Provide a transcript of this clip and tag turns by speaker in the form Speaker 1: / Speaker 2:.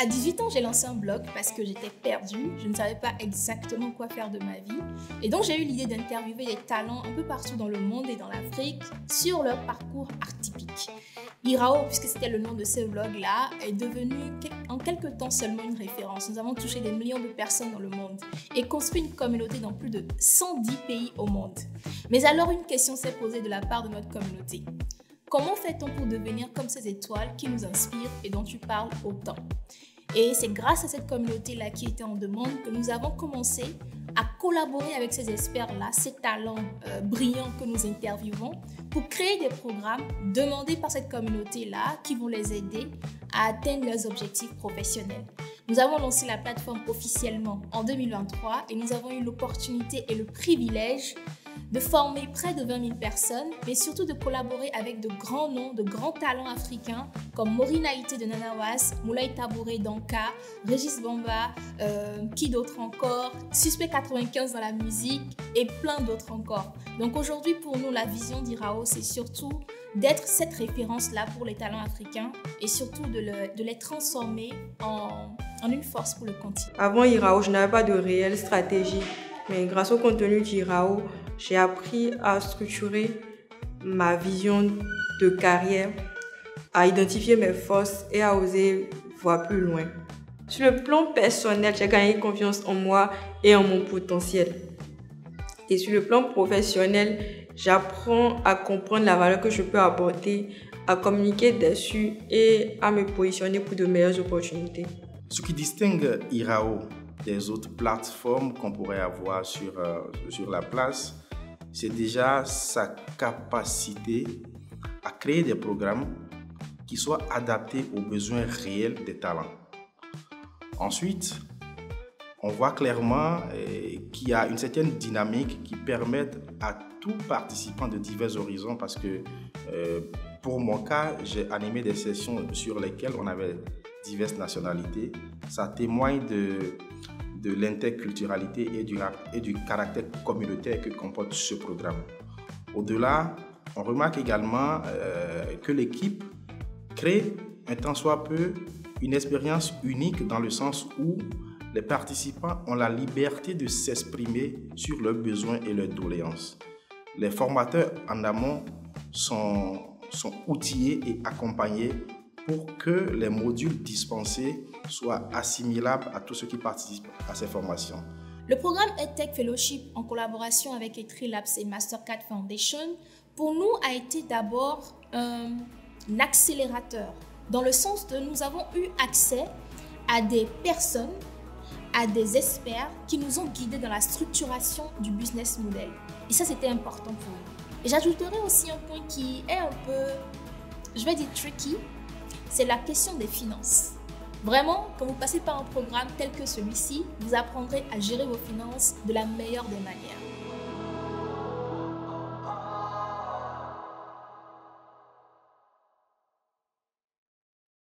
Speaker 1: À 18 ans, j'ai lancé un blog parce que j'étais perdue, je ne savais pas exactement quoi faire de ma vie. Et donc, j'ai eu l'idée d'interviewer des talents un peu partout dans le monde et dans l'Afrique sur leur parcours atypique. Irao, puisque c'était le nom de ce blog-là, est devenu en quelques temps seulement une référence. Nous avons touché des millions de personnes dans le monde et construit une communauté dans plus de 110 pays au monde. Mais alors, une question s'est posée de la part de notre communauté. Comment fait-on pour devenir comme ces étoiles qui nous inspirent et dont tu parles autant? Et c'est grâce à cette communauté-là qui était en demande que nous avons commencé à collaborer avec ces experts-là, ces talents brillants que nous interviewons, pour créer des programmes demandés par cette communauté-là qui vont les aider à atteindre leurs objectifs professionnels. Nous avons lancé la plateforme officiellement en 2023 et nous avons eu l'opportunité et le privilège de former près de 20 000 personnes, mais surtout de collaborer avec de grands noms, de grands talents africains comme Maureen Haïté de Nanawas, Moulay Tabouré d'Anka, Régis Bamba, qui d'autre encore, Suspect 95 dans la musique et plein d'autres encore. Donc aujourd'hui, pour nous, la vision d'Irao, c'est surtout d'être cette référence-là pour les talents africains et surtout de les transformer en une force pour le continent.
Speaker 2: Avant Irao, je n'avais pas de réelle stratégie, mais grâce au contenu d'Irao, j'ai appris à structurer ma vision de carrière, à identifier mes forces et à oser voir plus loin. Sur le plan personnel, j'ai gagné confiance en moi et en mon potentiel. Et sur le plan professionnel, j'apprends à comprendre la valeur que je peux apporter, à communiquer dessus et à me positionner pour de meilleures opportunités.
Speaker 3: Ce qui distingue Irao des autres plateformes qu'on pourrait avoir sur la place, c'est déjà sa capacité à créer des programmes qui soient adaptés aux besoins réels des talents. Ensuite, on voit clairement qu'il y a une certaine dynamique qui permet à tout participant de divers horizons, parce que pour mon cas, j'ai animé des sessions sur lesquelles on avait diverses nationalités. Ça témoigne de l'interculturalité et du caractère communautaire que comporte ce programme. Au-delà, on remarque également que l'équipe crée un tant soit peu une expérience unique dans le sens où les participants ont la liberté de s'exprimer sur leurs besoins et leurs doléances. Les formateurs en amont sont outillés et accompagnés pour que les modules dispensés soient assimilables à tous ceux qui participent à ces formations.
Speaker 1: Le programme EdTech Fellowship, en collaboration avec Etrilabs et Mastercard Foundation, pour nous a été d'abord un accélérateur, dans le sens de nous avons eu accès à des personnes, à des experts qui nous ont guidés dans la structuration du business model. Et ça, c'était important pour nous. Et j'ajouterai aussi un point qui est un peu, je vais dire tricky, c'est la question des finances. Vraiment, quand vous passez par un programme tel que celui-ci, vous apprendrez à gérer vos finances de la meilleure des manières.